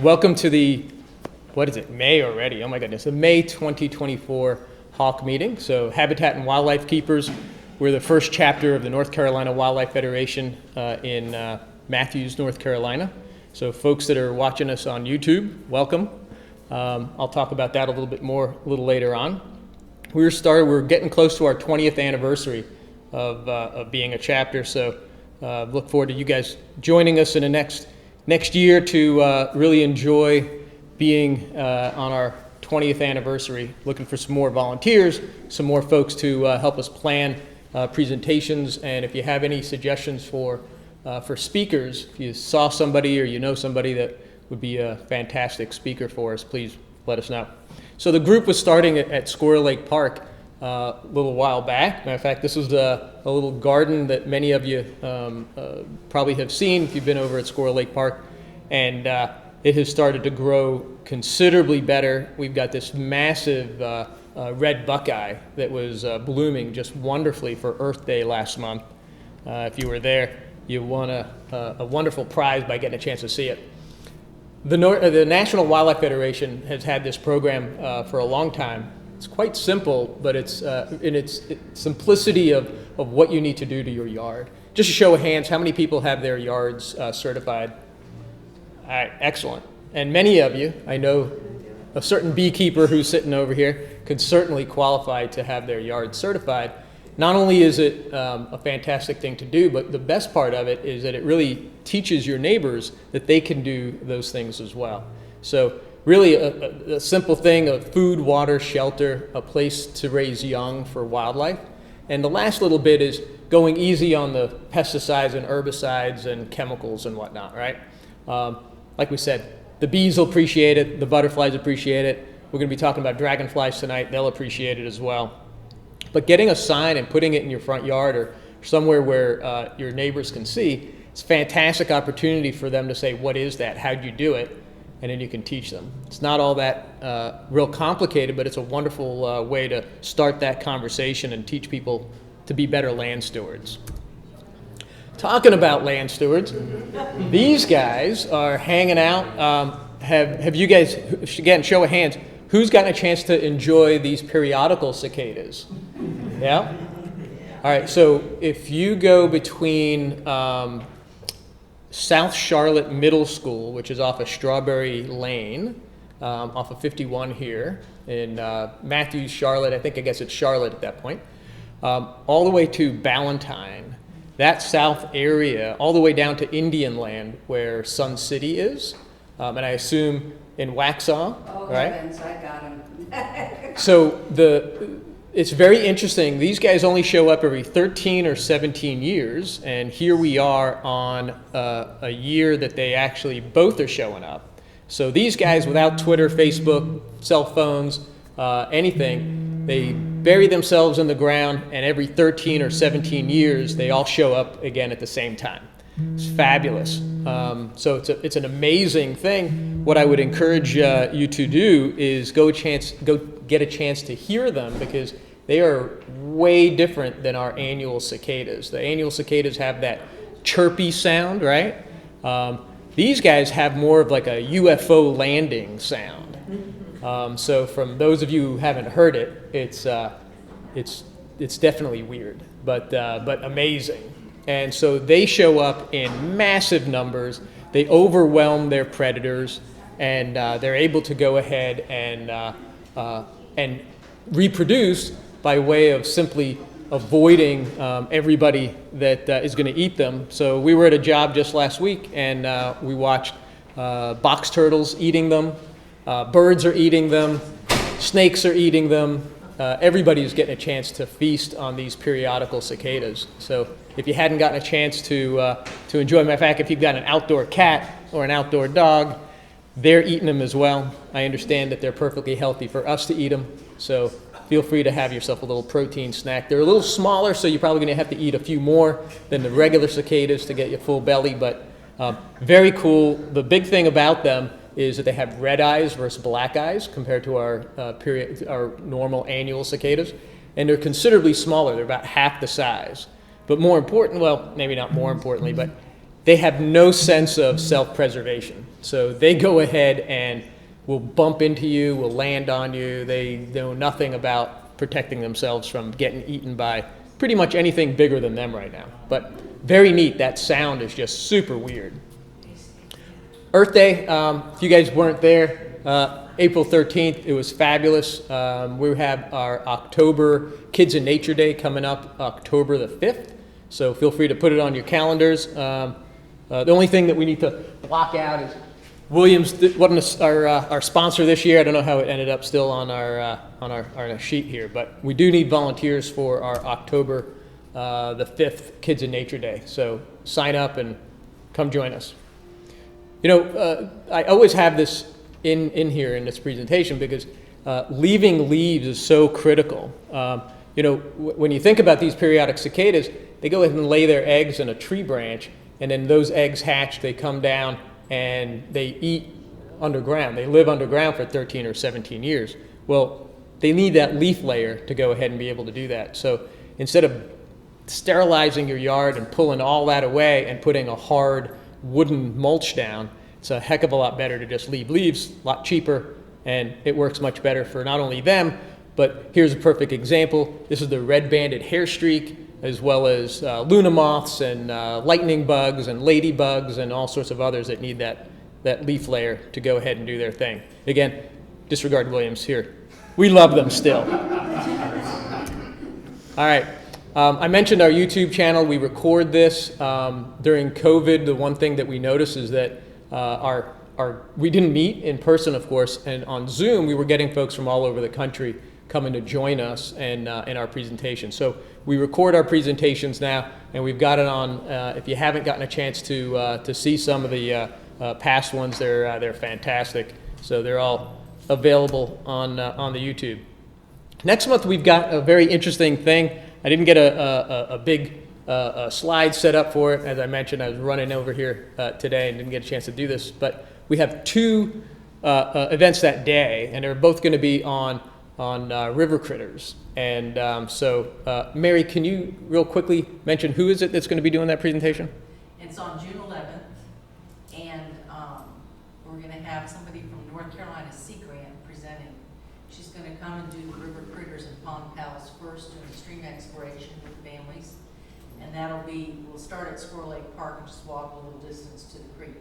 Welcome to the, what is it, May already? Oh my goodness, the May 2024 Hawk meeting. So Habitat and Wildlife Keepers, we're the first chapter of the North Carolina Wildlife Federation in Matthews, North Carolina. So folks that are watching us on YouTube, welcome. I'll talk about that a little bit more a little later on. We're getting close to our 20th anniversary of being a chapter, so look forward to you guys joining us in the next year to really enjoy being on our 20th anniversary. Looking for some more volunteers, some more folks to help us plan presentations, and if you have any suggestions for speakers, if you saw somebody or you know somebody that would be a fantastic speaker for us, please let us know. So the group was starting at Squirrel Lake Park a little while back. Matter of fact, this is a little garden that many of you probably have seen if you've been over at Squirrel Lake Park, and it has started to grow considerably better. We've got this massive red buckeye that was blooming just wonderfully for Earth Day last month. If you were there, you won a wonderful prize by getting a chance to see it. The National Wildlife Federation has had this program for a long time. It's quite simple, but it's in its simplicity of what you need to do to your yard. Just a show of hands, how many people have their yards certified? All right, excellent. And many of you, I know a certain beekeeper who's sitting over here, could certainly qualify to have their yard certified. Not only is it a fantastic thing to do, but the best part of it is that it really teaches your neighbors that they can do those things as well. So really a simple thing of food, water, shelter, a place to raise young for wildlife. And the last little bit is going easy on the pesticides and herbicides and chemicals and whatnot, right? Like we said, the bees will appreciate it, the butterflies appreciate it. We're going to be talking about dragonflies tonight. They'll appreciate it as well. But getting a sign and putting it in your front yard or somewhere where your neighbors can see, it's a fantastic opportunity for them to say, what is that? How'd you do it? And then you can teach them. It's not all that real complicated, but it's a wonderful way to start that conversation and teach people to be better land stewards. Talking about land stewards, these guys are hanging out. Have you guys, again, show of hands, who's gotten a chance to enjoy these periodical cicadas? Yeah? All right, so if you go between South Charlotte Middle School, which is off of Strawberry Lane, off of 51 here, in Matthews, Charlotte, I guess it's Charlotte at that point, all the way to Ballantyne, that south area, all the way down to Indian Land, where Sun City is, and I assume in Waxhaw, right? Heavens, I got him. So it's very interesting. These guys only show up every 13 or 17 years, and here we are on a year that they actually both are showing up. So these guys, without Twitter, Facebook, cell phones, anything, they bury themselves in the ground, and every 13 or 17 years, they all show up again at the same time. It's fabulous. So it's an amazing thing. What I would encourage you to do is go get a chance to hear them, because they are way different than our annual cicadas. The annual cicadas have that chirpy sound, right? These guys have more of like a UFO landing sound. So from those of you who haven't heard it, it's definitely weird, but amazing. And so they show up in massive numbers. They overwhelm their predators, and they're able to go ahead and reproduce by way of simply avoiding everybody that is going to eat them. So we were at a job just last week, and we watched box turtles eating them, birds are eating them, snakes are eating them. Everybody's getting a chance to feast on these periodical cicadas. So if you hadn't gotten a chance to enjoy them, in fact, if you've got an outdoor cat or an outdoor dog, they're eating them as well. I understand that they're perfectly healthy for us to eat them, so feel free to have yourself a little protein snack. They're a little smaller, so you're probably going to have to eat a few more than the regular cicadas to get your full belly, but very cool. The big thing about them is that they have red eyes versus black eyes compared to our normal annual cicadas, and they're considerably smaller. They're about half the size. But more important, well, maybe not more importantly, but they have no sense of self-preservation. So they go ahead and will bump into you, will land on you. They know nothing about protecting themselves from getting eaten by pretty much anything bigger than them right now. But very neat. That sound is just super weird. Earth Day, if you guys weren't there, April 13th, it was fabulous. We have our October Kids in Nature Day coming up October the 5th. So feel free to put it on your calendars. The only thing that we need to block out is Williams wasn't our sponsor this year. I don't know how it ended up still on our sheet here, but we do need volunteers for our October the 5th Kids in Nature Day. So sign up and come join us. You know, I always have this in here in this presentation because leaving leaves is so critical. You know, when you think about these periodic cicadas, they go ahead and lay their eggs in a tree branch, and then those eggs hatch, they come down, and they eat underground. They live underground for 13 or 17 years. Well, they need that leaf layer to go ahead and be able to do that. So instead of sterilizing your yard and pulling all that away and putting a hard wooden mulch down, it's a heck of a lot better to just leave leaves, a lot cheaper, and it works much better for not only them, but here's a perfect example. This is the red-banded hair streak, as well as Luna moths and lightning bugs and ladybugs and all sorts of others that need that leaf layer to go ahead and do their thing. Again, disregard Williams here. We love them still. All right. I mentioned our YouTube channel. We record this during COVID. The one thing that we noticed is that we didn't meet in person, of course, and on Zoom we were getting folks from all over the country coming to join us in our presentation. So we record our presentations now, and we've got it on. If you haven't gotten a chance to see some of the past ones, they're fantastic. So they're all available on the YouTube. Next month we've got a very interesting thing. I didn't get a big slide set up for it. As I mentioned, I was running over here today and didn't get a chance to do this. But we have two events that day, and they're both going to be on river critters. And so, Mary, can you real quickly mention who is it that's going to be doing that presentation? It's on June 11th, and we're going to have somebody from North Carolina Sea Grant presenting. She's going to come and do the river critters and pond palace first, doing stream exploration with families. And we'll start at Squirrel Lake Park and just walk a little distance to the creek.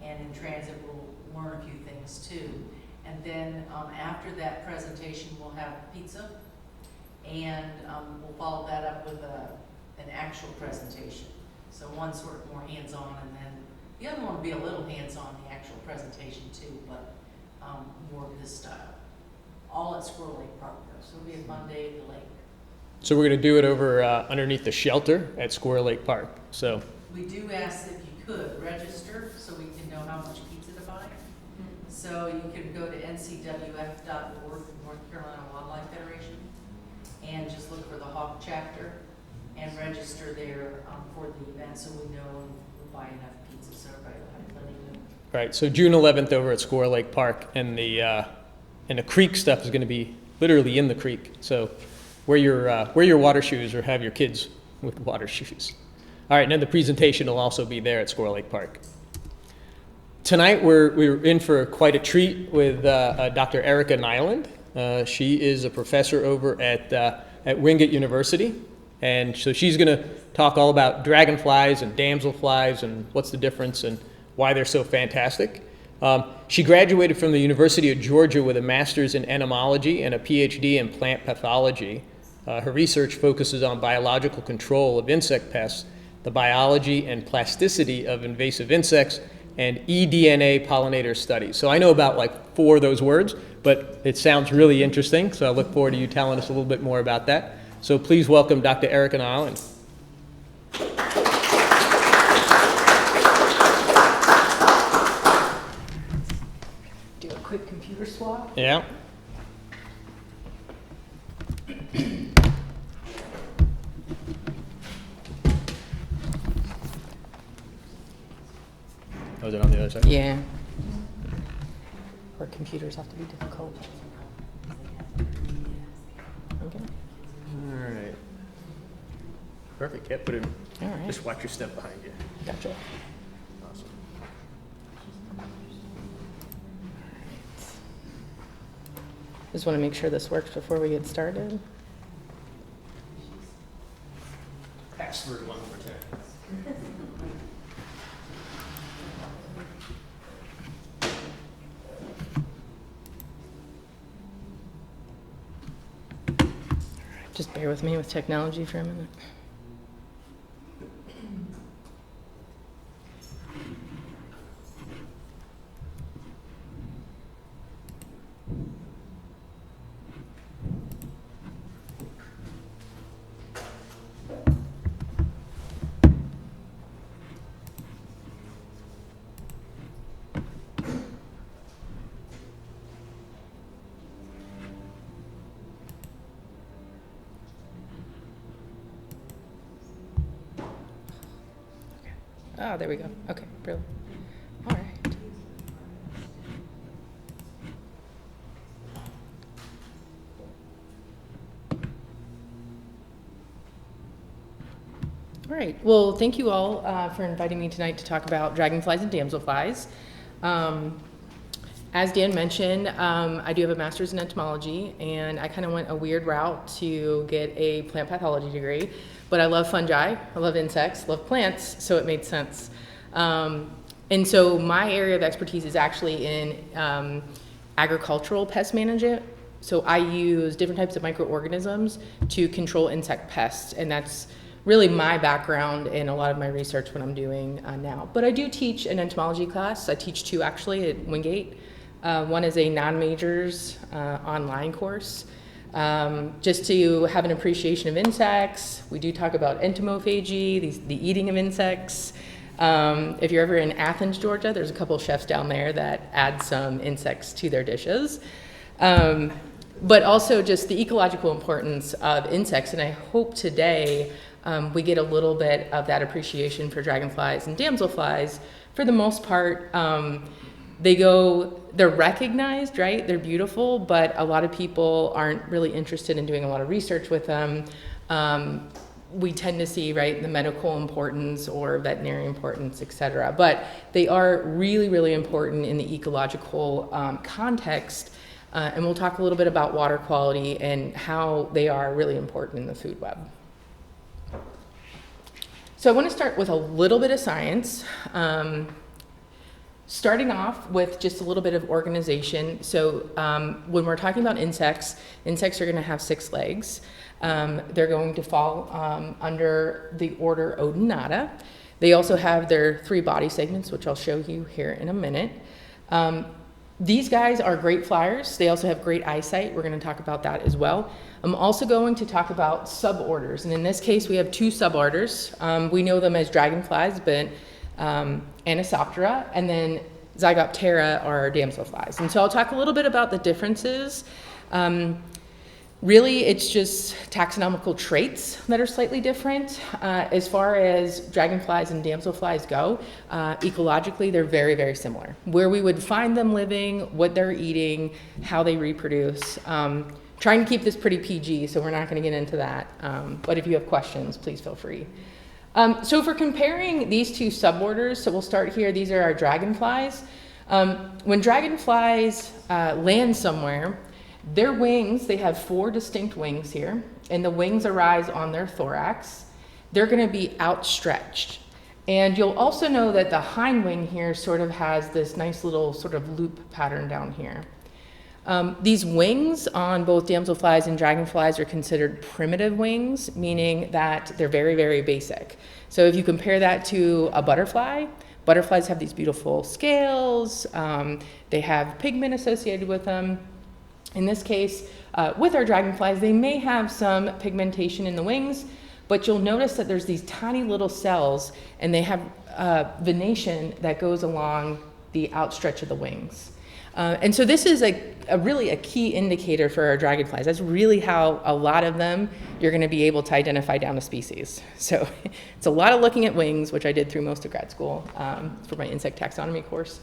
And in transit, we'll learn a few things too. And then after that presentation, we'll have pizza, and we'll follow that up with an actual presentation. So one sort of more hands-on, and then the other one will be a little hands-on, the actual presentation too, but more of this style. All at Squirrel Lake Park though, so it'll be a fun day at the lake. So we're going to do it over underneath the shelter at Squirrel Lake Park. So we do ask if you could register so we can know how much pizza to buy. So you can go to ncwf.org, North Carolina Wildlife Federation, and just look for the Hawk chapter and register there for the event, so we know we'll buy enough pizza so everybody will have plenty of them. Right. So June 11th over at Squirrel Lake Park, and the creek stuff is going to be literally in the creek. So wear your water shoes or have your kids with water shoes. All right, and then the presentation will also be there at Squirrel Lake Park. Tonight we're in for quite a treat with Dr. Erika Niland. She is a professor over at Wingate University, and so she's going to talk all about dragonflies and damselflies and what's the difference and why they're so fantastic. She graduated from the University of Georgia with a master's in entomology and a PhD in plant pathology. Her research focuses on biological control of insect pests, the biology and plasticity of invasive insects, and eDNA pollinator studies. So I know about like 4 of those words, but it sounds really interesting, so I look forward to you telling us a little bit more about that. So please welcome Dr. Erika Niland. Do a quick computer swap. Yeah. Oh, is it on the other side? Yeah. Our computers have to be difficult. Okay. All right. Perfect. Yeah, put it in. All right. Just watch your step behind you. Gotcha. Just want to make sure this works before we get started. Password 1 more time. Just bear with me with technology for a minute. Oh, there we go. Okay, brilliant. All right. All right. Well, thank you all for inviting me tonight to talk about dragonflies and damselflies. As Dan mentioned, I do have a master's in entomology, and I kind of went a weird route to get a plant pathology degree. But I love fungi, I love insects, love plants, so it made sense. And so my area of expertise is actually in agricultural pest management. So I use different types of microorganisms to control insect pests, and that's really my background in a lot of my research what I'm doing now. But I do teach an entomology class. I teach 2 actually at Wingate. One is a non-majors online course. Just to have an appreciation of insects. We do talk about entomophagy, the eating of insects. If you're ever in Athens, Georgia, there's a couple of chefs down there that add some insects to their dishes. But also just the ecological importance of insects. And I hope today we get a little bit of that appreciation for dragonflies and damselflies. For the most part, they're recognized, right? They're beautiful, but a lot of people aren't really interested in doing a lot of research with them. We tend to see, right, the medical importance or veterinary importance, et cetera. But they are really, really important in the ecological context. And we'll talk a little bit about water quality and how they are really important in the food web. So I want to start with a little bit of science. Starting off with just a little bit of organization. So when we're talking about insects are going to have 6 legs. They're going to fall under the order Odonata. They also have their 3 body segments, which I'll show you here in a minute. These guys are great flyers. They also have great eyesight. We're going to talk about that as well. I'm also going to talk about suborders. And in this case, we have 2 suborders. We know them as dragonflies, but Anisoptera, and then Zygoptera are damselflies. And so I'll talk a little bit about the differences. Really, it's just taxonomical traits that are slightly different. As far as dragonflies and damselflies go, ecologically, they're very, very similar. Where we would find them living, what they're eating, how they reproduce. Trying to keep this pretty PG, so we're not going to get into that. But if you have questions, please feel free. So if we're comparing these 2 suborders, so we'll start here. These are our dragonflies. When dragonflies land somewhere, their wings, they have 4 distinct wings here, and the wings arise on their thorax. They're going to be outstretched. And you'll also know that the hind wing here sort of has this nice little sort of loop pattern down here. These wings on both damselflies and dragonflies are considered primitive wings, meaning that they're very, very basic. So if you compare that to a butterfly, butterflies have these beautiful scales, they have pigment associated with them. In this case, with our dragonflies, they may have some pigmentation in the wings, but you'll notice that there's these tiny little cells, and they have venation that goes along the outstretch of the wings. And so this is really a key indicator for our dragonflies. That's really how a lot of them you're going to be able to identify down to species. So it's a lot of looking at wings, which I did through most of grad school for my insect taxonomy course.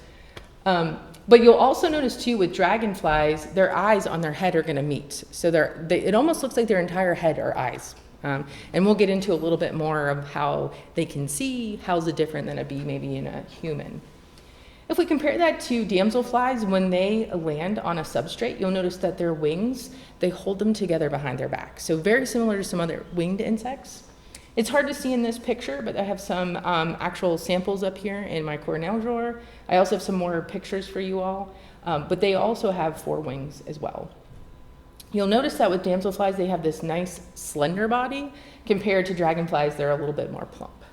But you'll also notice too with dragonflies, their eyes on their head are going to meet. So it almost looks like their entire head are eyes. And we'll get into a little bit more of how they can see, how's it different than a bee maybe in a human. If we compare that to damselflies, when they land on a substrate, you'll notice that their wings, they hold them together behind their back. So very similar to some other winged insects. It's hard to see in this picture, but I have some actual samples up here in my Cornell drawer. I also have some more pictures for you all, but they also have 4 wings as well. You'll notice that with damselflies, they have this nice slender body. Compared to dragonflies, they're a little bit more plump.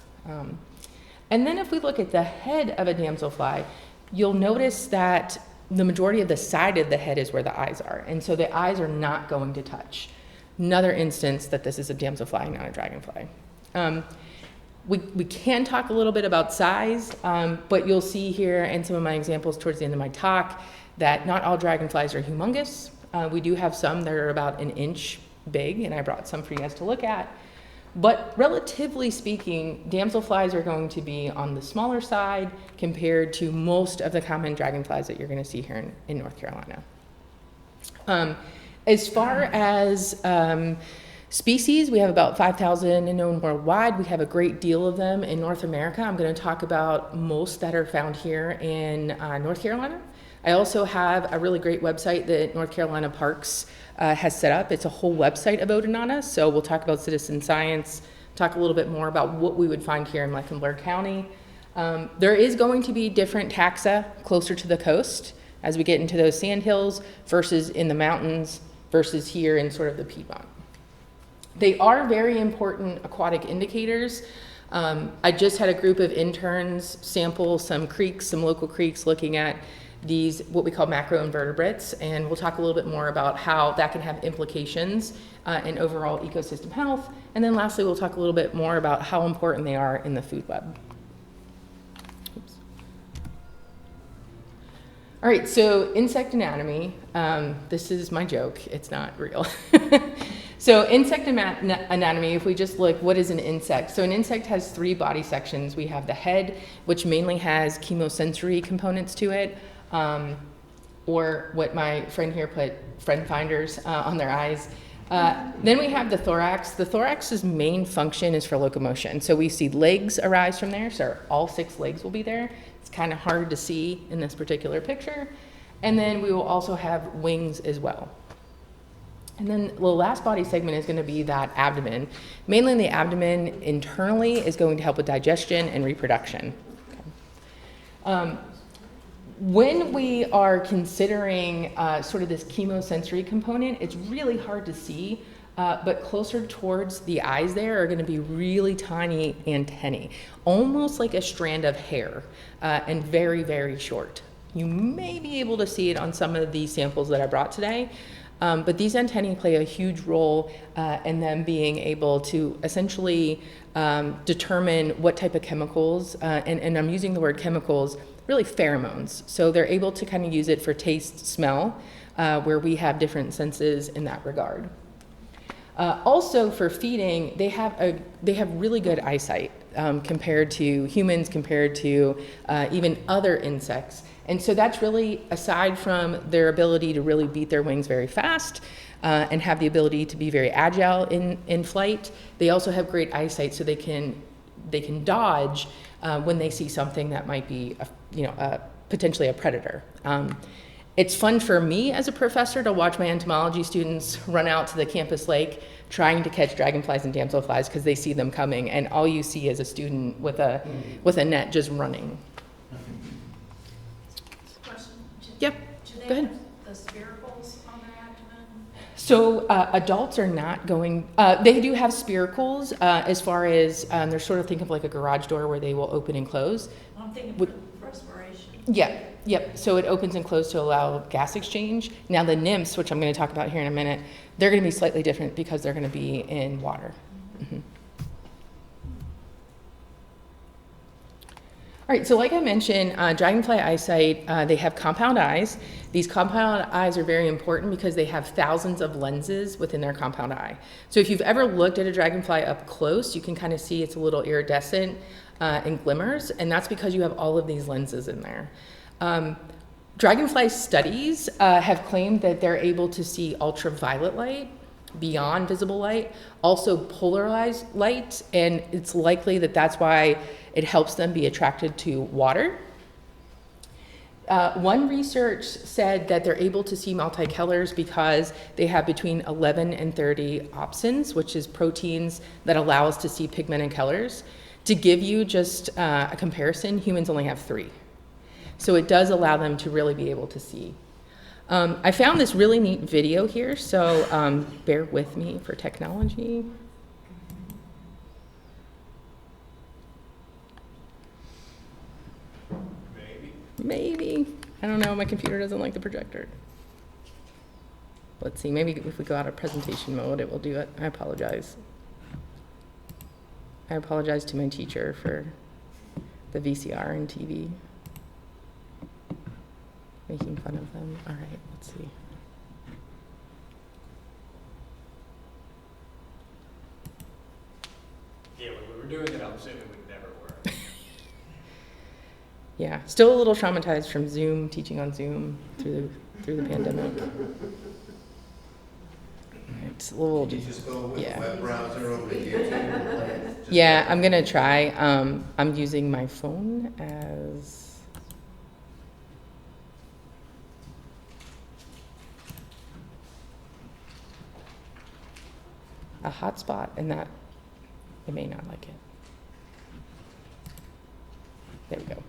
And then if we look at the head of a damselfly, you'll notice that the majority of the side of the head is where the eyes are. And so the eyes are not going to touch. Another instance that this is a damselfly, not a dragonfly. We can talk a little bit about size, but you'll see here in some of my examples towards the end of my talk that not all dragonflies are humongous. We do have some that are about 1 inch big, and I brought some for you guys to look at. But relatively speaking, damselflies are going to be on the smaller side compared to most of the common dragonflies that you're going to see here in North Carolina. As far as species, we have about 5,000 known worldwide. We have a great deal of them in North America. I'm going to talk about most that are found here in North Carolina. I also have a really great website that North Carolina Parks has set up. It's a whole website of Odonata, so we'll talk about citizen science, talk a little bit more about what we would find here in Mecklenburg County. There is going to be different taxa closer to the coast as we get into those sandhills versus in the mountains versus here in sort of the Piedmont. They are very important aquatic indicators. I just had a group of interns sample some creeks, some local creeks, looking at these, what we call macroinvertebrates, and we'll talk a little bit more about how that can have implications in overall ecosystem health. And then lastly, we'll talk a little bit more about how important they are in the food web. Oops. All right, so insect anatomy. This is my joke, it's not real. So insect anatomy, if we just look, what is an insect? So an insect has 3 body sections. We have the head, which mainly has chemosensory components to it, or what my friend here put, friend finders on their eyes. Then we have the thorax. The thorax's main function is for locomotion. So we see legs arise from there, so all 6 legs will be there. It's kind of hard to see in this particular picture. And then we will also have wings as well. And then the last body segment is going to be that abdomen. Mainly the abdomen internally is going to help with digestion and reproduction. Okay. When we are considering sort of this chemosensory component, it's really hard to see, but closer towards the eyes there are going to be really tiny antennae, almost like a strand of hair, and very, very short. You may be able to see it on some of these samples that I brought today. But these antennae play a huge role in them being able to essentially determine what type of chemicals, and I'm using the word chemicals, really pheromones. So they're able to kind of use it for taste, smell, where we have different senses in that regard. Also for feeding, they have really good eyesight compared to humans, compared to even other insects. And so that's really, aside from their ability to really beat their wings very fast and have the ability to be very agile in flight, they also have great eyesight, so they can dodge when they see something that might be potentially a predator. It's fun for me as a professor to watch my entomology students run out to the campus lake trying to catch dragonflies and damselflies because they see them coming, and all you see is a student with a net just running. Yep, go ahead. The spiracles on their abdomen? So adults are not going, they do have spiracles as far as, they're sort of think of like a garage door where they will open and close. I'm thinking for respiration. Yeah, yep, so it opens and closes to allow gas exchange. Now the nymphs, which I'm going to talk about here in a minute, they're going to be slightly different because they're going to be in water. Mm-hmm. All right, so like I mentioned, dragonfly eyesight, they have compound eyes. These compound eyes are very important because they have thousands of lenses within their compound eye. So if you've ever looked at a dragonfly up close, you can kind of see it's a little iridescent and glimmers, and that's because you have all of these lenses in there. Dragonfly studies have claimed that they're able to see ultraviolet light, beyond visible light, also polarized light, and it's likely that that's why it helps them be attracted to water. One research said that they're able to see multicolors because they have between 11 and 30 opsins, which is proteins that allow us to see pigmented colors. To give you just a comparison, humans only have 3. So it does allow them to really be able to see. I found this really neat video here, so bear with me for technology. Maybe. I don't know, my computer doesn't like the projector. Let's see, maybe if we go out of presentation mode, it will do it. I apologize. I apologize to my teacher for the VCR and TV. Making fun of them. All right, let's see. Yeah, when we were doing it on Zoom, it would never work. Yeah, still a little traumatized from Zoom, teaching on Zoom through the pandemic. It's a little, Did you just go with yeah. the web browser over to YouTube? Yeah, I'm gonna try. I'm using my phone as a hotspot, and that it may not like it. There we go.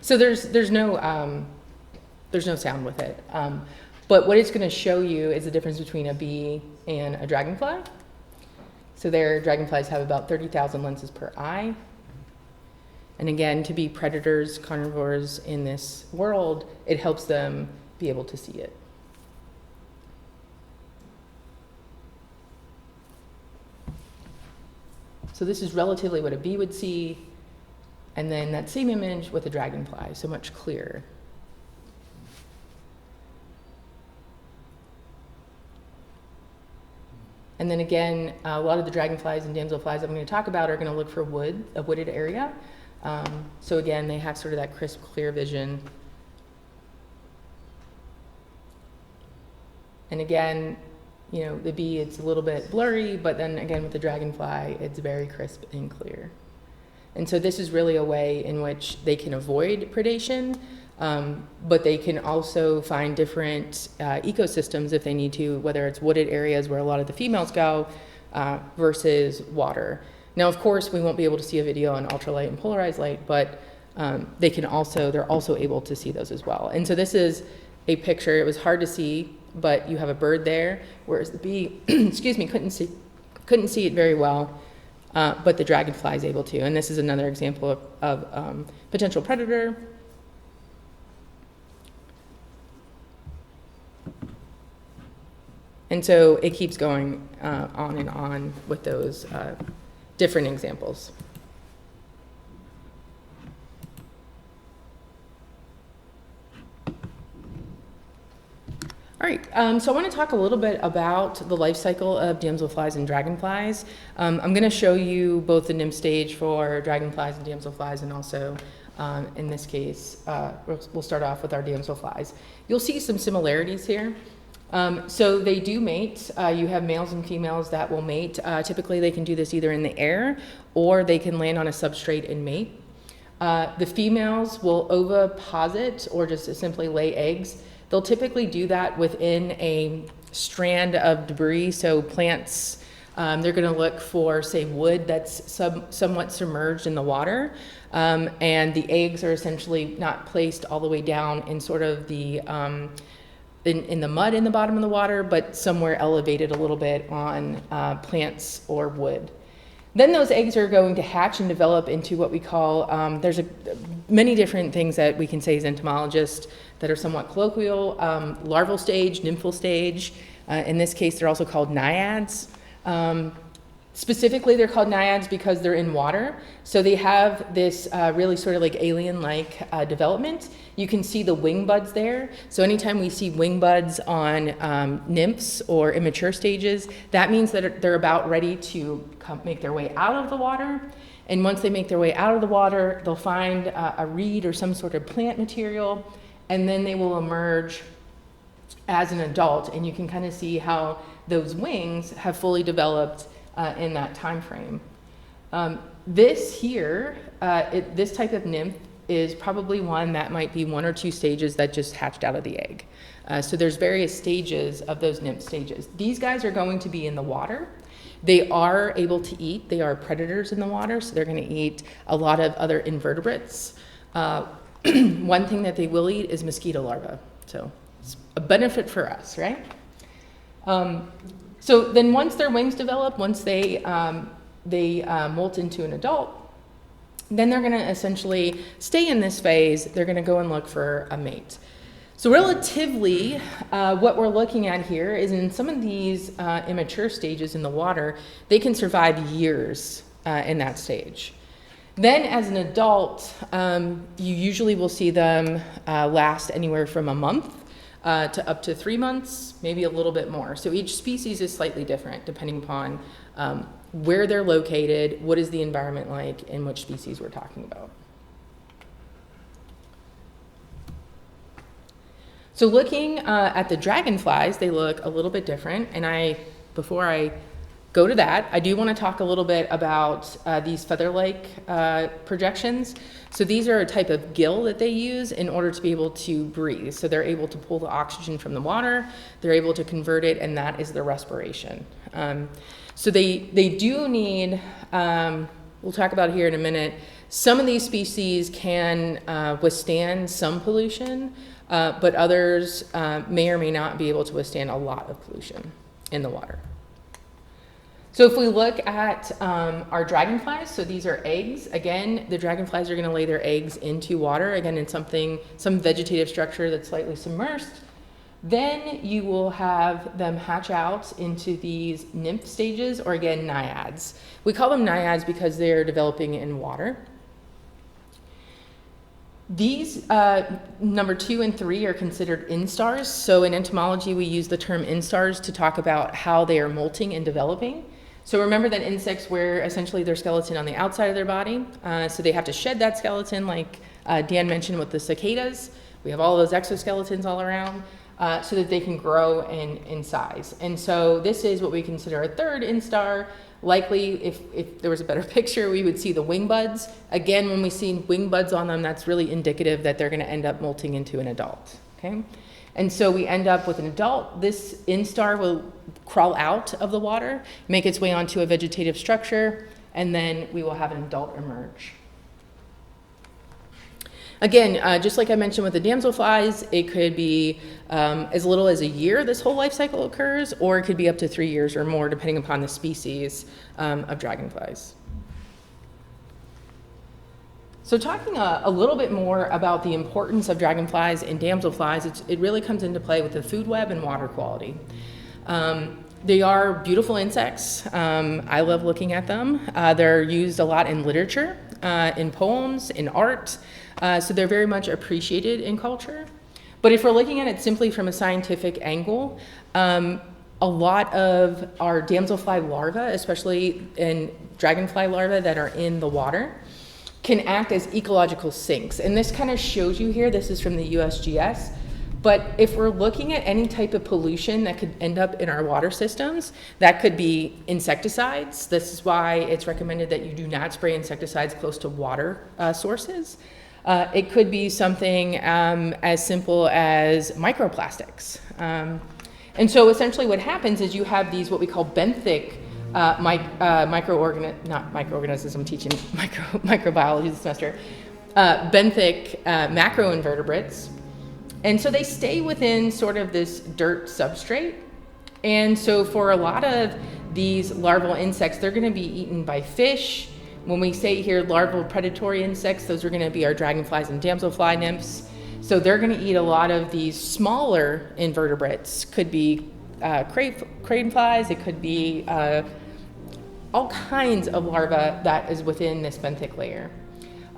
So there's no sound with it. But what it's going to show you is the difference between a bee and a dragonfly. So their dragonflies have about 30,000 lenses per eye. And again, to be predators, carnivores in this world, it helps them be able to see it. So this is relatively what a bee would see. And then that same image with a dragonfly, so much clearer. And then again, a lot of the dragonflies and damselflies I'm going to talk about are going to look for wood, a wooded area. So again, they have sort of that crisp, clear vision. And again, you know, the bee, it's a little bit blurry, but then again with the dragonfly, it's very crisp and clear. And so this is really a way in which they can avoid predation, but they can also find different ecosystems if they need to, whether it's wooded areas where a lot of the females go versus water. Now, of course, we won't be able to see a video on ultralight and polarized light, but they're also able to see those as well. And so this is a picture. It was hard to see, but you have a bird there, whereas the bee, excuse me, couldn't see it very well. But the dragonfly is able to. And this is another example of potential predator. And so it keeps going on and on with those different examples. All right, so I want to talk a little bit about the life cycle of damselflies and dragonflies. I'm going to show you both the nymph stage for dragonflies and damselflies, and also, in this case, we'll start off with our damselflies. You'll see some similarities here. So they do mate. You have males and females that will mate. Typically, they can do this either in the air, or they can land on a substrate and mate. The females will oviposit, or just simply lay eggs. They'll typically do that within a strand of debris, so plants, they're going to look for, say, wood that's somewhat submerged in the water, and the eggs are essentially not placed all the way down in sort of the, in the mud in the bottom of the water, but somewhere elevated a little bit on plants or wood. Then those eggs are going to hatch and develop into what we call, there's many different things that we can say as entomologists that are somewhat colloquial, larval stage, nymphal stage. In this case, they're also called naiads. Specifically, they're called naiads because they're in water. So they have this really sort of like alien-like development. You can see the wing buds there. So anytime we see wing buds on nymphs or immature stages, that means that they're about ready to make their way out of the water. And once they make their way out of the water, they'll find a reed or some sort of plant material, and then they will emerge as an adult. And you can kind of see how those wings have fully developed in that time frame. This here this type of nymph is probably one that might be 1 or 2 stages that just hatched out of the egg. So there's various stages of those nymph stages. These guys are going to be in the water. They are able to eat. They are predators in the water, so they're going to eat a lot of other invertebrates. One thing that they will eat is mosquito larvae. So it's a benefit for us, right? So then once their wings develop, once they molt into an adult, then they're going to essentially stay in this phase. They're going to go and look for a mate. So relatively, what we're looking at here is in some of these immature stages in the water, they can survive years in that stage. Then as an adult, you usually will see them last anywhere from a month to up to 3 months, maybe a little bit more. So each species is slightly different depending upon where they're located, what is the environment like, and which species we're talking about. So looking at the dragonflies, they look a little bit different. And before I go to that, I do want to talk a little bit about these feather-like projections. So these are a type of gill that they use in order to be able to breathe. So they're able to pull the oxygen from the water, they're able to convert it, and that is their respiration. So they do need, we'll talk about it here in a minute, some of these species can withstand some pollution, but others may or may not be able to withstand a lot of pollution in the water. So if we look at our dragonflies, so these are eggs. Again, the dragonflies are going to lay their eggs into water, again in some vegetative structure that's slightly submersed. Then you will have them hatch out into these nymph stages, or again, naiads. We call them naiads because they're developing in water. These number 2 and 3 are considered instars. So in entomology, we use the term instars to talk about how they are molting and developing. So remember that insects wear essentially their skeleton on the outside of their body. So they have to shed that skeleton, like Dan mentioned with the cicadas. We have all those exoskeletons all around so that they can grow in size. And so this is what we consider a third instar. Likely, if there was a better picture, we would see the wing buds. Again, when we see wing buds on them, that's really indicative that they're going to end up molting into an adult. Okay? And so we end up with an adult. This instar will crawl out of the water, make its way onto a vegetative structure, and then we will have an adult emerge. Again, just like I mentioned with the damselflies, it could be as little as a year this whole life cycle occurs, or it could be up to 3 years or more, depending upon the species of dragonflies. So talking a little bit more about the importance of dragonflies and damselflies, it really comes into play with the food web and water quality. They are beautiful insects. I love looking at them. They're used a lot in literature, in poems, in art. So they're very much appreciated in culture. But if we're looking at it simply from a scientific angle, a lot of our damselfly larvae, especially in dragonfly larvae that are in the water, can act as ecological sinks. And this kind of shows you here, this is from the USGS. But if we're looking at any type of pollution that could end up in our water systems, that could be insecticides. This is why it's recommended that you do not spray insecticides close to water sources. It could be something as simple as microplastics. And so essentially what happens is you have these what we call benthic microorganisms, I'm teaching microbiology this semester, benthic macroinvertebrates. And so they stay within sort of this dirt substrate. And so for a lot of these larval insects, they're going to be eaten by fish. When we say here larval predatory insects, those are going to be our dragonflies and damselfly nymphs. So they're going to eat a lot of these smaller invertebrates. Could be craneflies, it could be all kinds of larvae that is within this benthic layer.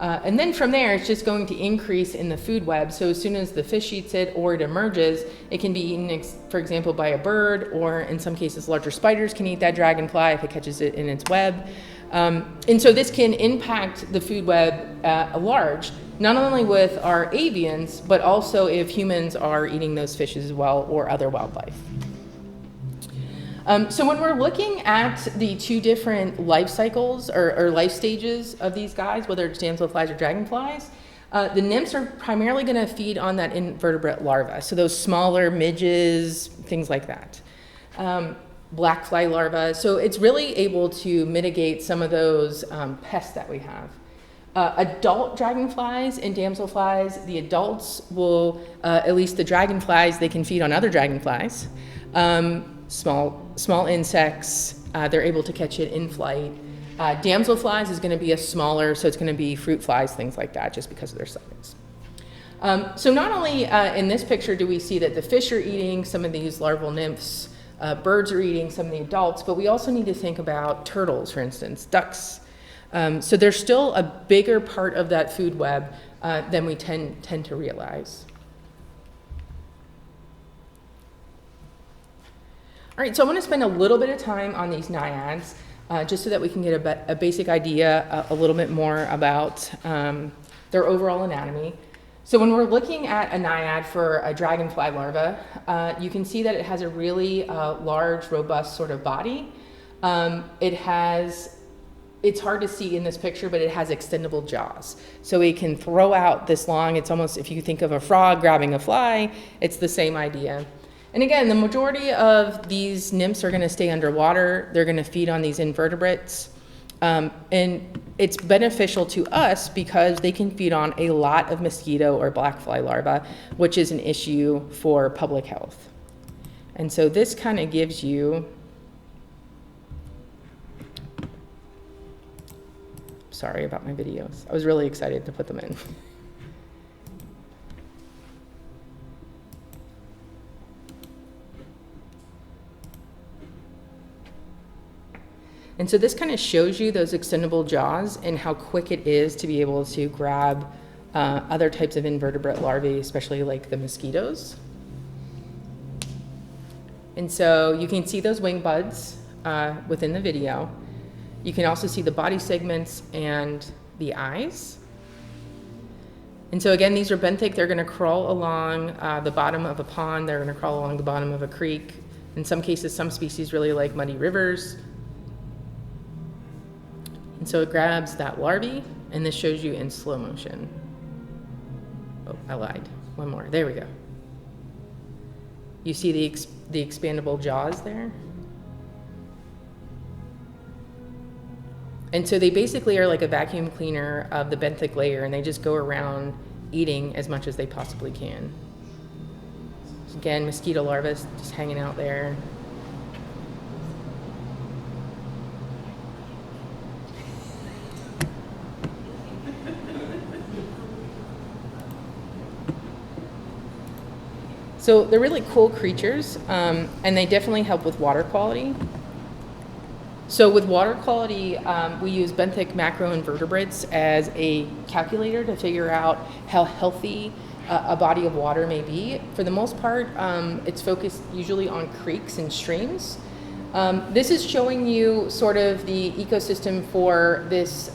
And then from there, it's just going to increase in the food web. So as soon as the fish eats it or it emerges, it can be eaten, for example, by a bird, or in some cases, larger spiders can eat that dragonfly if it catches it in its web. And so this can impact the food web at large, not only with our avians, but also if humans are eating those fishes as well or other wildlife. So when we're looking at the two different life cycles or life stages of these guys, whether it's damselflies or dragonflies, the nymphs are primarily going to feed on that invertebrate larva. So those smaller midges, things like that. Black fly larvae. So it's really able to mitigate some of those pests that we have. Adult dragonflies and damselflies, the adults will, at least the dragonflies, they can feed on other dragonflies. Small insects, they're able to catch it in flight. Damselflies is going to be a smaller, so it's going to be fruit flies, things like that, just because of their size. So not only in this picture do we see that the fish are eating some of these larval nymphs, birds are eating some of the adults, but we also need to think about turtles, for instance, ducks. So they're still a bigger part of that food web than we tend to realize. All right, so I want to spend a little bit of time on these naiads, just so that we can get a basic idea a little bit more about their overall anatomy. So when we're looking at a naiad for a dragonfly larva, you can see that it has a really large, robust sort of body. It's hard to see in this picture, but it has extendable jaws. So it can throw out this long, it's almost, if you think of a frog grabbing a fly, it's the same idea. And again, the majority of these nymphs are going to stay underwater. They're going to feed on these invertebrates. And it's beneficial to us because they can feed on a lot of mosquito or black fly larvae, which is an issue for public health. And so this kind of gives you, sorry about my videos. I was really excited to put them in. And so this kind of shows you those extendable jaws and how quick it is to be able to grab other types of invertebrate larvae, especially like the mosquitoes. And so you can see those wing buds within the video. You can also see the body segments and the eyes. And so again, these are benthic. They're going to crawl along the bottom of a pond. They're going to crawl along the bottom of a creek. In some cases, some species really like muddy rivers. And so it grabs that larvae, and this shows you in slow motion. Oh, I lied. One more. There we go. You see the expandable jaws there? And so they basically are like a vacuum cleaner of the benthic layer, and they just go around eating as much as they possibly can. Again, mosquito larvae just hanging out there. So they're really cool creatures, and they definitely help with water quality. So with water quality, we use benthic macroinvertebrates as a calculator to figure out how healthy a body of water may be. For the most part, it's focused usually on creeks and streams. This is showing you sort of the ecosystem for this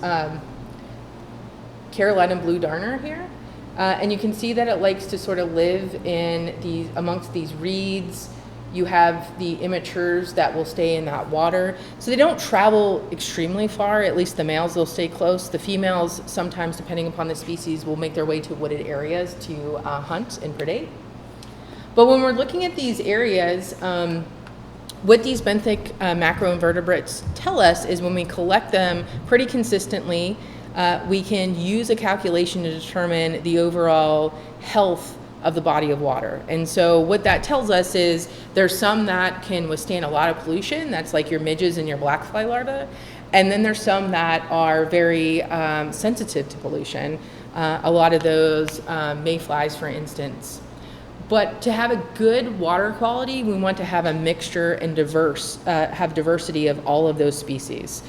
Carolina blue darner here. And you can see that it likes to sort of live in amongst these reeds. You have the immatures that will stay in that water. So they don't travel extremely far, at least the males, they'll stay close. The females, sometimes depending upon the species, will make their way to wooded areas to hunt and predate. But when we're looking at these areas, what these benthic macroinvertebrates tell us is when we collect them pretty consistently, we can use a calculation to determine the overall health of the body of water. And so what that tells us is there's some that can withstand a lot of pollution, that's like your midges and your black fly larvae, and then there's some that are very sensitive to pollution. A lot of those mayflies, for instance. But to have a good water quality, we want to have a mixture and have diversity of all of those species.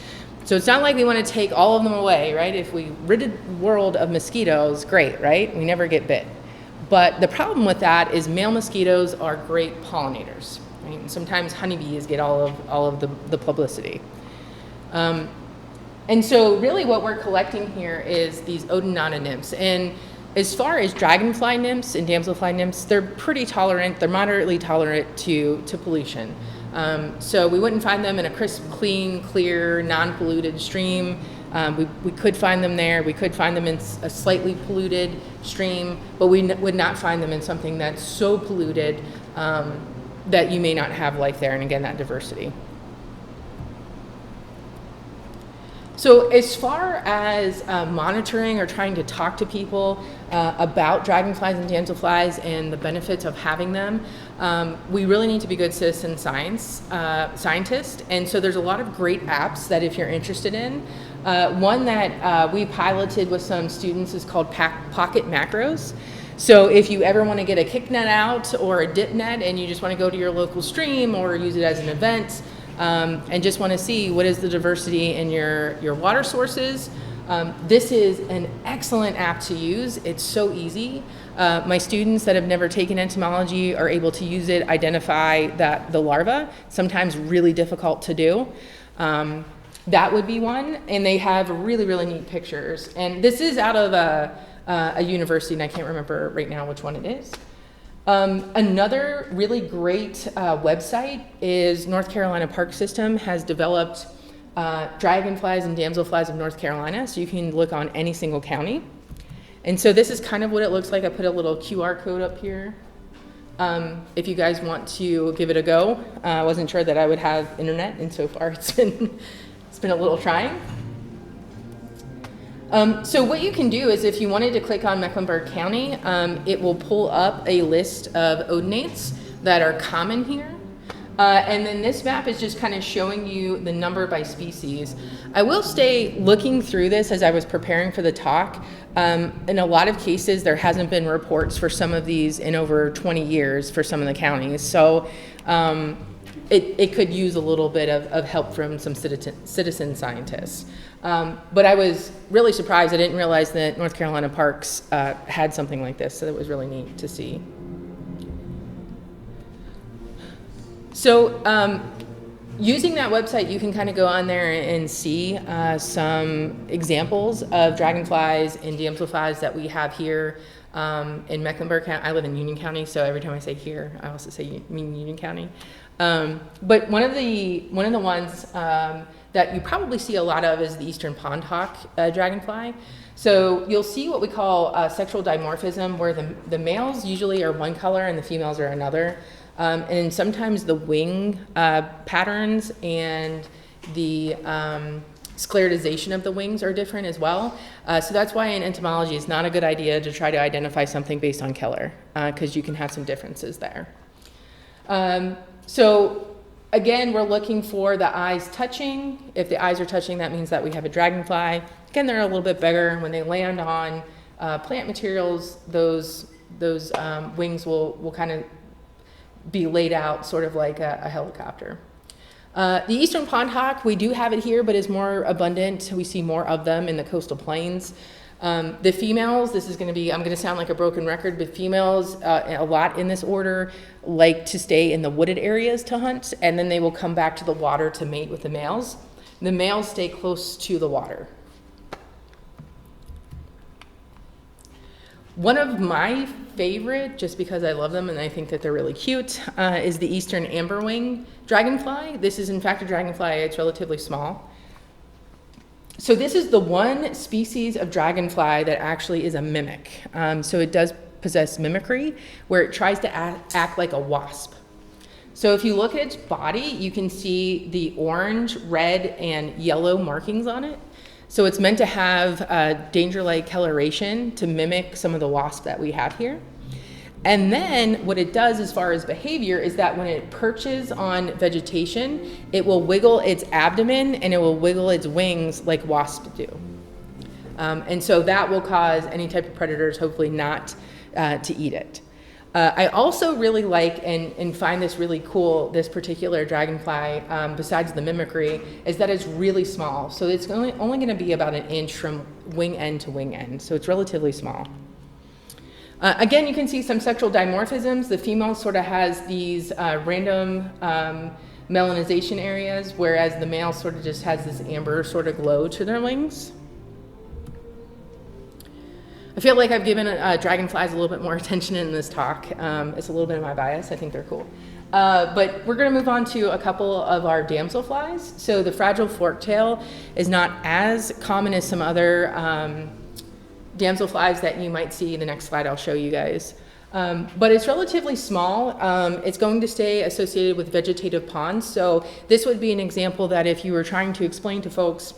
So it's not like we want to take all of them away, right? If we rid the world of mosquitoes, great, right? We never get bit. But the problem with that is male mosquitoes are great pollinators, right? And sometimes honeybees get all of the publicity. And so really what we're collecting here is these odonata nymphs. And as far as dragonfly nymphs and damselfly nymphs, they're pretty tolerant, they're moderately tolerant to pollution. So we wouldn't find them in a crisp, clean, clear, non-polluted stream. We could find them there. We could find them in a slightly polluted stream, but we would not find them in something that's so polluted that you may not have life there, and again, that diversity. So as far as monitoring or trying to talk to people about dragonflies and damselflies and the benefits of having them, we really need to be good citizen scientists. And so there's a lot of great apps that if you're interested in. One that we piloted with some students is called Pocket Macros. So if you ever want to get a kick net out or a dip net and you just want to go to your local stream or use it as an event, and just want to see what is the diversity in your water sources, this is an excellent app to use. It's so easy. My students that have never taken entomology are able to use it, identify the larvae, sometimes really difficult to do. That would be one, and they have really, really neat pictures. And this is out of a university, and I can't remember right now which one it is. Another really great website is North Carolina Park System has developed Dragonflies and Damselflies of North Carolina, so you can look on any single county. And so this is kind of what it looks like. I put a little QR code up here. If you guys want to give it a go. I wasn't sure that I would have internet, and so far it's been a little trying. So what you can do is if you wanted to click on Mecklenburg County, it will pull up a list of odonates that are common here. And then this map is just kind of showing you the number by species. I will stay looking through this as I was preparing for the talk. In a lot of cases, there hasn't been reports for some of these in over 20 years for some of the counties. So it could use a little bit of help from some citizen scientists. But I was really surprised. I didn't realize that North Carolina Parks had something like this, so it was really neat to see. So using that website, you can kind of go on there and see some examples of dragonflies and damselflies that we have here in Mecklenburg County. I live in Union County, so every time I say here, I also say Union County. But one of the ones that you probably see a lot of is the eastern pond hawk dragonfly. So you'll see what we call sexual dimorphism, where the males usually are one color and the females are another. And sometimes the wing patterns and the sclerotization of the wings are different as well. So that's why in entomology it's not a good idea to try to identify something based on color, because you can have some differences there. So again, we're looking for the eyes touching. If the eyes are touching, that means that we have a dragonfly. Again, they're a little bit bigger. When they land on plant materials, those wings will kind of be laid out sort of like a helicopter. The eastern pond hawk, we do have it here, but is more abundant. We see more of them in the coastal plains. The females, this is going to be, I'm going to sound like a broken record, but females, a lot in this order, like to stay in the wooded areas to hunt, and then they will come back to the water to mate with the males. The males stay close to the water. One of my favorite, just because I love them and I think that they're really cute, is the eastern amberwing dragonfly. This is in fact a dragonfly. It's relatively small. So this is the one species of dragonfly that actually is a mimic. So it does possess mimicry, where it tries to act like a wasp. So if you look at its body, you can see the orange, red, and yellow markings on it. So it's meant to have danger-like coloration to mimic some of the wasp that we have here. And then what it does as far as behavior is that when it perches on vegetation, it will wiggle its abdomen and it will wiggle its wings like wasps do. And so that will cause any type of predators hopefully not to eat it. I also really like and find this really cool, this particular dragonfly, besides the mimicry, is that it's really small. So it's only going to be about 1 inch from wing end to wing end. So it's relatively small. Again, you can see some sexual dimorphisms. The female sort of has these random melanization areas, whereas the male sort of just has this amber sort of glow to their wings. I feel like I've given dragonflies a little bit more attention in this talk. It's a little bit of my bias. I think they're cool. But we're going to move on to a couple of our damselflies. So the fragile forktail is not as common as some other damselflies that you might see. The next slide I'll show you guys. But it's relatively small. It's going to stay associated with vegetative ponds. So this would be an example that if you were trying to explain to folks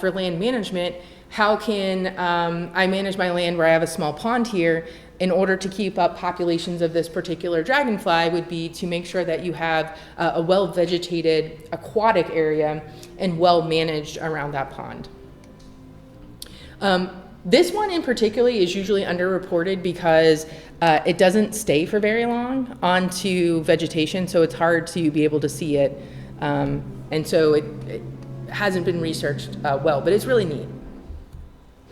for land management, how can I manage my land where I have a small pond here in order to keep up populations of this particular dragonfly would be to make sure that you have a well-vegetated aquatic area and well-managed around that pond. This one in particular is usually underreported because it doesn't stay for very long onto vegetation, so it's hard to be able to see it. And so it hasn't been researched well, but it's really neat.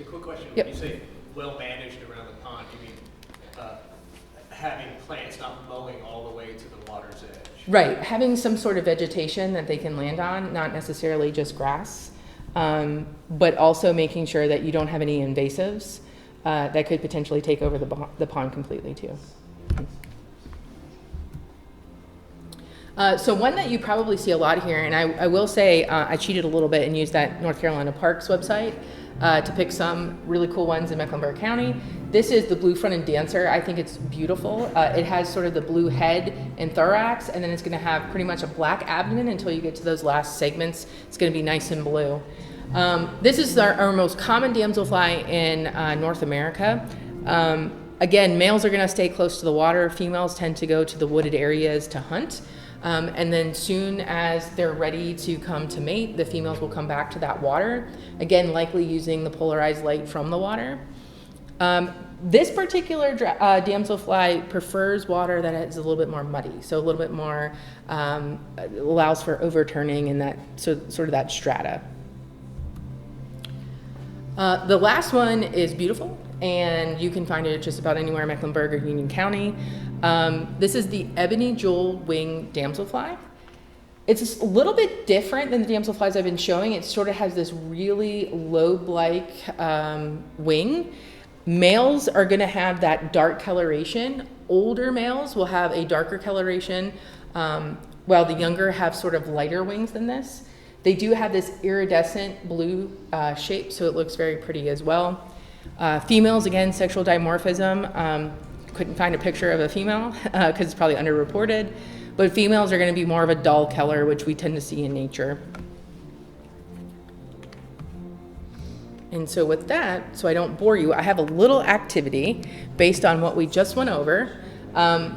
A quick question. Yep. When you say well managed around the pond, you mean having plants not mowing all the way to the water's edge? Right, having some sort of vegetation that they can land on, not necessarily just grass, but also making sure that you don't have any invasives that could potentially take over the pond completely too. So one that you probably see a lot here, and I will say I cheated a little bit and used that North Carolina Parks website to pick some really cool ones in Mecklenburg County. This is the blue-fronted dancer. I think it's beautiful. It has sort of the blue head and thorax, and then it's going to have pretty much a black abdomen until you get to those last segments. It's going to be nice and blue. This is our most common damselfly in North America. Again, males are going to stay close to the water. Females tend to go to the wooded areas to hunt. And then soon as they're ready to come to mate, the females will come back to that water, again, likely using the polarized light from the water. This particular damselfly prefers water that is a little bit more muddy, so a little bit more, allows for overturning and that sort of that strata. The last one is beautiful, and you can find it just about anywhere in Mecklenburg or Union County. This is the ebony jewel wing damselfly. It's a little bit different than the damselflies I've been showing. It sort of has this really lobe-like wing. Males are going to have that dark coloration. Older males will have a darker coloration, while the younger have sort of lighter wings than this. They do have this iridescent blue shape, so it looks very pretty as well. Females, again, sexual dimorphism. Couldn't find a picture of a female because it's probably underreported, but females are going to be more of a dull color, which we tend to see in nature. And so with that, so I don't bore you, I have a little activity based on what we just went over. I'll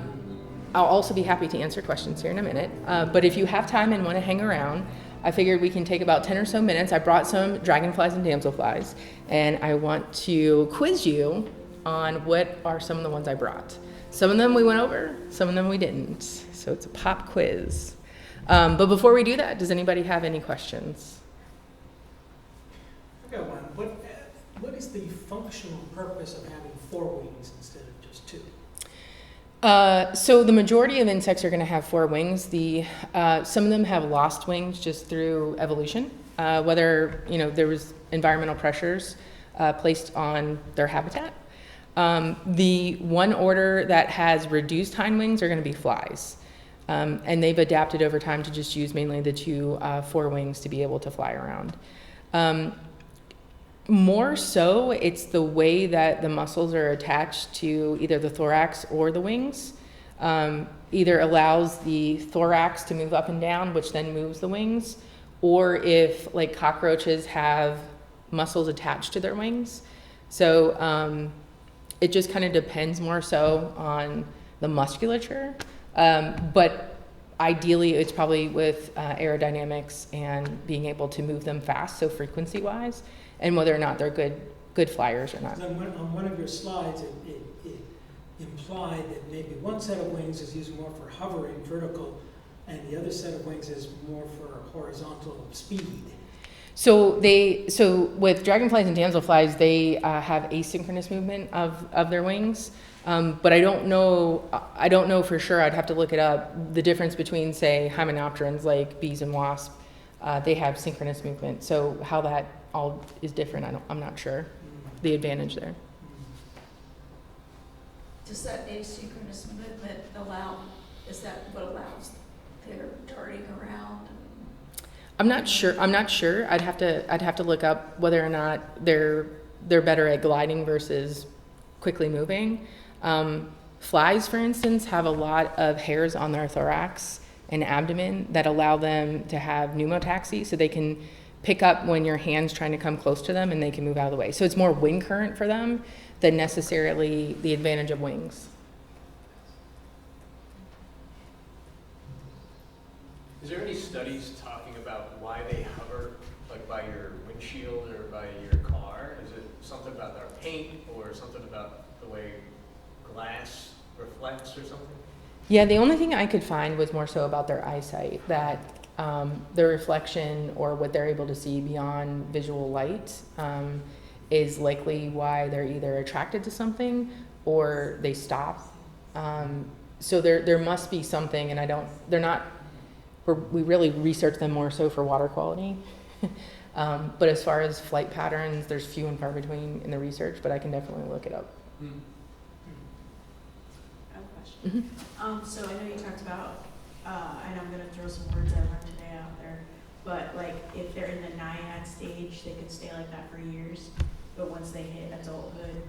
also be happy to answer questions here in a minute, but if you have time and want to hang around, I figured we can take about 10 or so minutes. I brought some dragonflies and damselflies, and I want to quiz you on what are some of the ones I brought. Some of them we went over, some of them we didn't. So it's a pop quiz. But before we do that, does anybody have any questions? I got one. What is the functional purpose of having 4 wings instead of just 2? So the majority of insects are going to have 4 wings. Some of them have lost wings just through evolution, whether there was environmental pressures placed on their habitat. The one order that has reduced hind wings are going to be flies. And they've adapted over time to just use mainly the 2 forewings to be able to fly around. More so, it's the way that the muscles are attached to either the thorax or the wings. Either allows the thorax to move up and down, which then moves the wings, or if, like cockroaches, have muscles attached to their wings. So it just kind of depends more so on the musculature. But ideally, it's probably with aerodynamics and being able to move them fast, so frequency-wise, and whether or not they're good flyers or not. On one of your slides, it implied that maybe one set of wings is used more for hovering, vertical, and the other set of wings is more for horizontal speed. So with dragonflies and damselflies, they have asynchronous movement of their wings. But I don't know for sure. I'd have to look it up. The difference between, say, hymenopterans like bees and wasps, they have synchronous movement. So how that all is different, I'm not sure. The advantage Does that asynchronous movement allow Is that what allows their darting around? I'm not sure. I'd have to look up whether or not they're better at gliding versus quickly moving. Flies, for instance, have a lot of hairs on their thorax and abdomen that allow them to have pneumotaxy, so they can pick up when your hand's trying to come close to them and they can move out of the way. So it's more wind current for them than necessarily the advantage of wings. Is there any studies talking about why they hover, like by your windshield or by your car? Is it something about their paint or something about the way glass reflects or something? Yeah, the only thing I could find was more so about their eyesight, that their reflection or what they're able to see beyond visual light is likely why they're either attracted to something or they stop. So there must be something, and we really research them more so for water quality. But as far as flight patterns, there's few and far between in the research, but I can definitely look it up. Hmm. I have a question. So I know you talked about, and I'm gonna throw some words I learned today out there, but like if they're in the naiad stage, they can stay like that for years, but once they hit adulthood,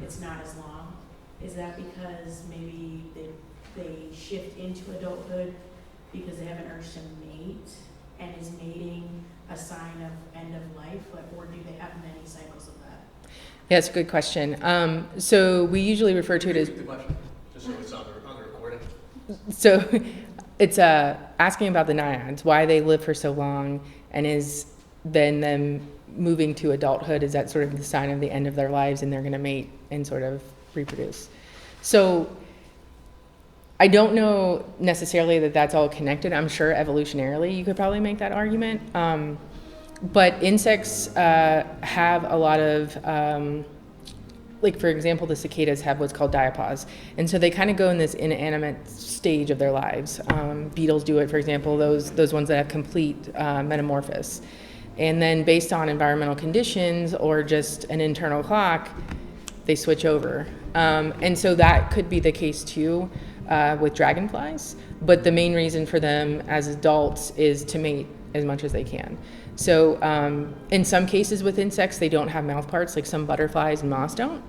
it's not as long. Is that because maybe they shift into adulthood because they have an urge to mate, and is mating a sign of end of life, like, or do they have many cycles of that? Yeah, it's a good question. So we usually refer to it as, Repeat the question, just so it's on the recording. so it's asking about the naiads, why they live for so long, and is then them moving to adulthood, is that sort of the sign of the end of their lives and they're going to mate and sort of reproduce. So I don't know necessarily that that's all connected. I'm sure evolutionarily you could probably make that argument. But insects have a lot of, like for example, the cicadas have what's called diapause. And so they kind of go in this inanimate stage of their lives. Beetles do it, for example, those ones that have complete metamorphosis. And then based on environmental conditions or just an internal clock, they switch over. And so that could be the case too with dragonflies. But the main reason for them as adults is to mate as much as they can. So in some cases with insects, they don't have mouth parts, like some butterflies and moths don't.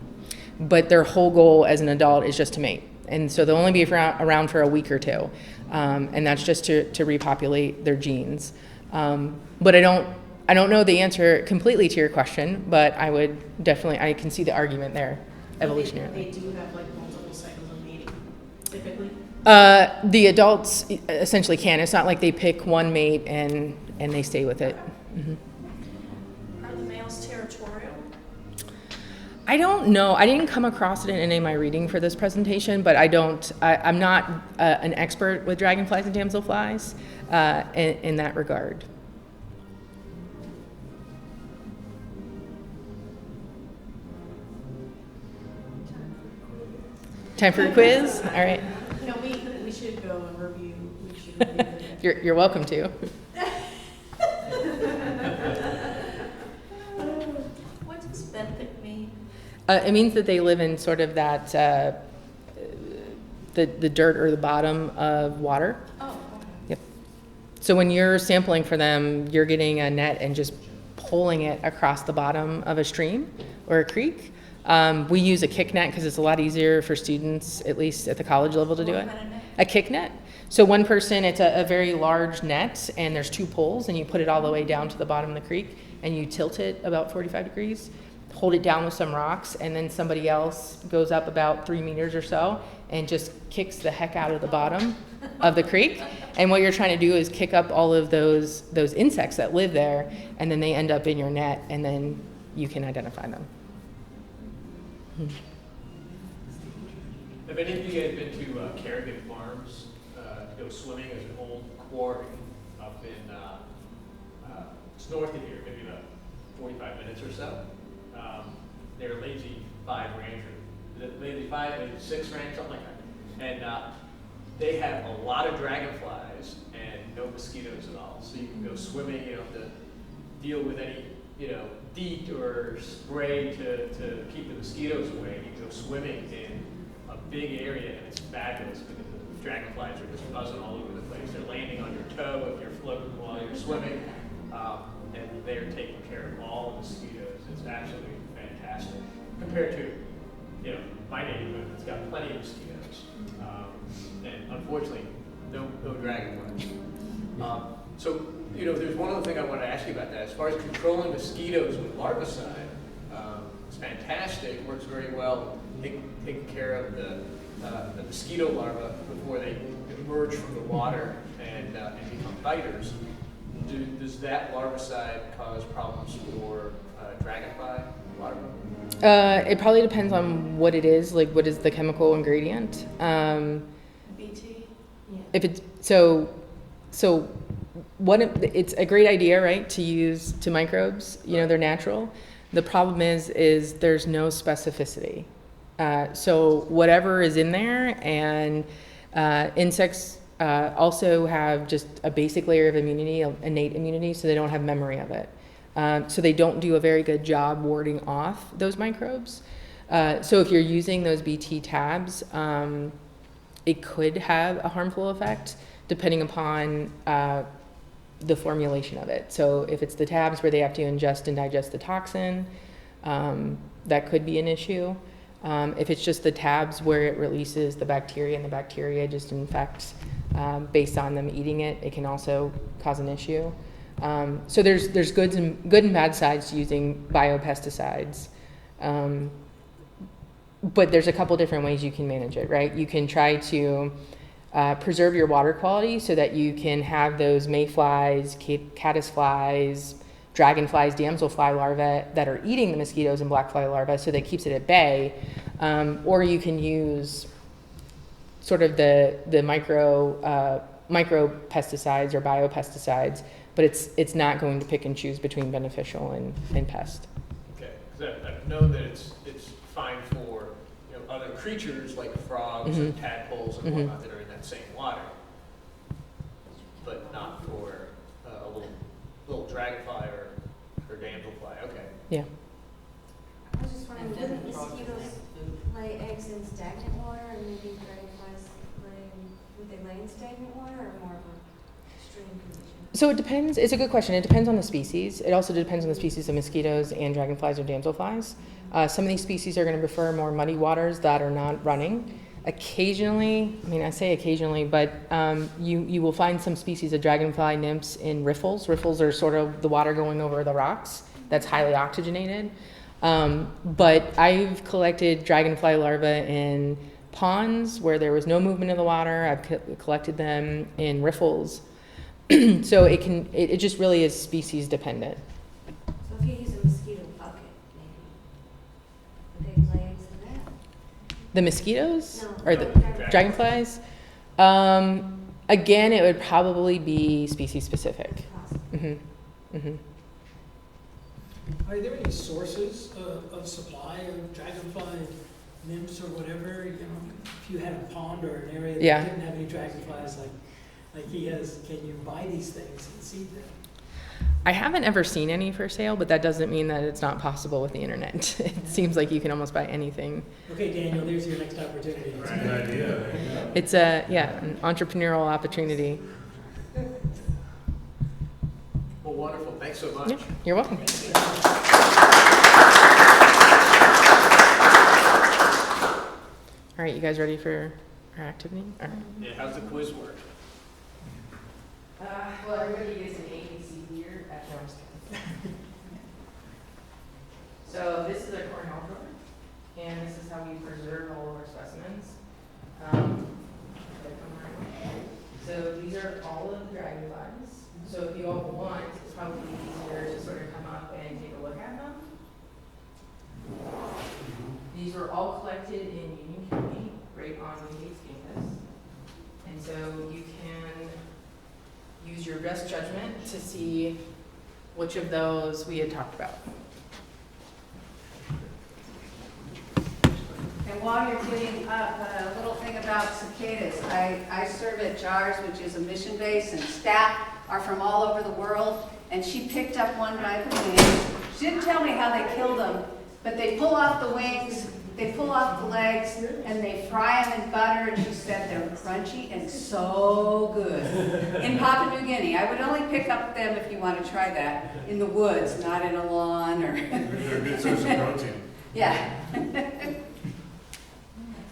But their whole goal as an adult is just to mate. And so they'll only be around for a week or two. And that's just to repopulate their genes. But I don't know the answer completely to your question, but I can see the argument there, evolutionarily. They do have like multiple cycles of mating, typically? The adults essentially can. It's not like they pick one mate and they stay with it. Mm-hmm. Are the males territorial? I don't know. I didn't come across it in any of my reading for this presentation, but I'm not an expert with dragonflies and damselflies in that regard. Time for a quiz? All right. No, we should go and review. We should review You're welcome to. What does benthic mean? It means that they live in sort of that, the dirt or the bottom of water. Oh, okay. Yep. So when you're sampling for them, you're getting a net and just pulling it across the bottom of a stream or a creek. We use a kick net because it's a lot easier for students, at least at the college level, to do it. What kind of net? A kick net. So one person, it's a very large net, and there's two poles, and you put it all the way down to the bottom of the creek, and you tilt it about 45 degrees, hold it down with some rocks, and then somebody else goes up about 3 meters or so and just kicks the heck out of the bottom of the creek. And what you're trying to do is kick up all of those insects that live there, and then they end up in your net, and then you can identify them. Have any of you guys been to Kerrigan Farms to go swimming? There's an old quarry up in, it's north of here, maybe about 45 minutes or so. They're Lazy 5 rancher, Lazy 5, Lazy 6 ranch, something like that. And they have a lot of dragonflies and no mosquitoes at all. So you can go swimming, you don't have to deal with any, DEET or spray to keep the mosquitoes away. You can go swimming in a big area, and it's fabulous because of dragonflies are just buzzing all over the place. They're landing on your toe if you're floating while you're swimming, and they're taking care of all the mosquitoes. It's absolutely fantastic compared to, you know, my neighborhood. It's got plenty of mosquitoes, and unfortunately, no dragonflies. So, you know, there's one other thing I wanted to ask you about that. As far as controlling mosquitoes with larvicide, it's fantastic. Works very well. Taking care of the mosquito larvae before they emerge from the water and become biters. Does that larvicide cause problems for dragonfly larvae? It probably depends on what it is, like what is the chemical ingredient. BT? Yeah. If it's it's a great idea, right, to use to microbes. You know, they're natural. The problem is there's no specificity. So whatever is in there, and insects also have just a basic layer of immunity, innate immunity, so they don't have memory of it. So they don't do a very good job warding off those microbes. So if you're using those BT tabs, it could have a harmful effect depending upon the formulation of it. So if it's the tabs where they have to ingest and digest the toxin, that could be an issue. If it's just the tabs where it releases the bacteria and the bacteria just infects based on them eating it, it can also cause an issue. So there's good and bad sides to using biopesticides. But there's a couple different ways you can manage it, right? You can try to preserve your water quality so that you can have those mayflies, caddisflies, dragonflies, damselfly larvae that are eating the mosquitoes and blackfly larvae, so that keeps it at bay. Or you can use sort of the micro pesticides or biopesticides, but it's not going to pick and choose between beneficial and pest. Okay, because I know that it's fine for, you know, other creatures like frogs and tadpoles and whatnot that are in that same water, but not for a little dragonfly or damselfly. Okay. Yeah. I was just wondering, wouldn't mosquitoes lay eggs in stagnant water, and maybe dragonflies would they lay in stagnant water, or more of a stream condition? So it depends. It's a good question. It depends on the species. It also depends on the species of mosquitoes and dragonflies or damselflies. Some of these species are going to prefer more muddy waters that are not running. Occasionally, I mean, I say occasionally, but you will find some species of dragonfly nymphs in riffles. Riffles are sort of the water going over the rocks that's highly oxygenated. But I've collected dragonfly larvae in ponds where there was no movement in the water. I've collected them in riffles. So it just really is species dependent. So if you use a mosquito bucket, maybe, would they lay eggs in that? The mosquitoes No, or the dragonflies? Again, it would probably be species specific. Are there any sources of supply of dragonfly nymphs or whatever? You know, if you had a pond or an area that Yeah. didn't have any dragonflies like he has, can you buy these things and seed them? I haven't ever seen any for sale, but that doesn't mean that it's not possible with the internet. It seems like you can almost buy anything. Okay, Daniel, there's your next opportunity. Great idea. It's an entrepreneurial opportunity. Well, wonderful. Thanks so much. Yeah, you're welcome. All right, you guys ready for our activity? All right. Yeah, how's the quiz work? Well, everybody gets an ABC here at Jonestown. So this is a Cornell drawer, and this is how we preserve all of our specimens. So these are all of the dragonflies. So if you all want, it's probably easier to sort of come up and take a look at them. These were all collected in Union County, right on Wingate's campus. And so you can use your best judgment to see which of those we had talked about. And while you're getting up, a little thing about cicadas. I serve at JARS, which is a mission base, and staff are from all over the world. And she picked up one by the wings. She didn't tell me how they killed them, but they pull off the wings, They pull off the legs and they fry them in butter, and she said they're crunchy and so good. In Papua New Guinea, I would only pick up them if you want to try that, in the woods, not in a lawn or. They're a good source of protein. Yeah.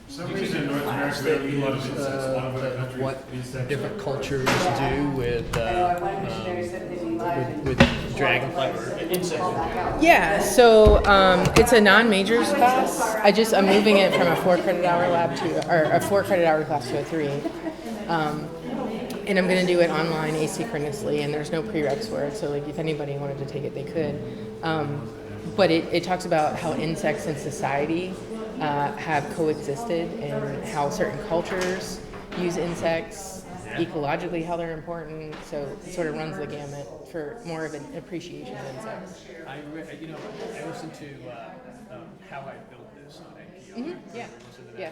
For some reason in North America, we don't eat a lot of insects. One of other countries, what insects different are- cultures do with, I know one missionary said they'd be live. with dragonfly or insects. Yeah, so it's a non-majors class. I'm moving it from a 4 credit hour lab to, or a 4 credit hour class to a 3. And I'm going to do it online asynchronously, and there's no prereqs for it. So like if anybody wanted to take it, they could. But it talks about how insects in society have coexisted and how certain cultures use insects, ecologically how they're important. So it sort of runs the gamut for more of an appreciation of insects. I listened to How I Built This on NPR. Yeah. Listen to that. Yeah.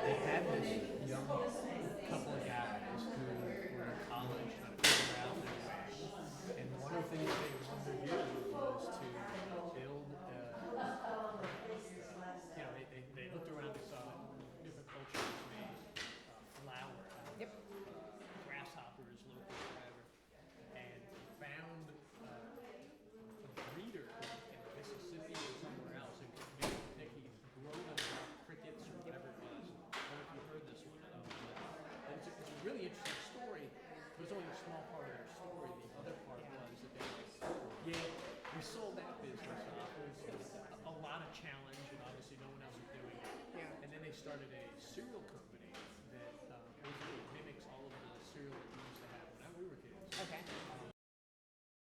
They had this young couple of guys who were in college trying to figure out their way. And one of the things they wanted to do was to build, they looked around, they saw that different cultures made flour out of grasshoppers, locusts, whatever, and found a breeder in Mississippi or somewhere else who could make pickies, grow them like crickets or whatever it was. I don't know if you heard this one. It's a really interesting story, but it's only a small part of their story. The other part was that they were like, yeah, we sold that business off. It was a lot of challenge, and obviously no one else was doing it. And then they started a cereal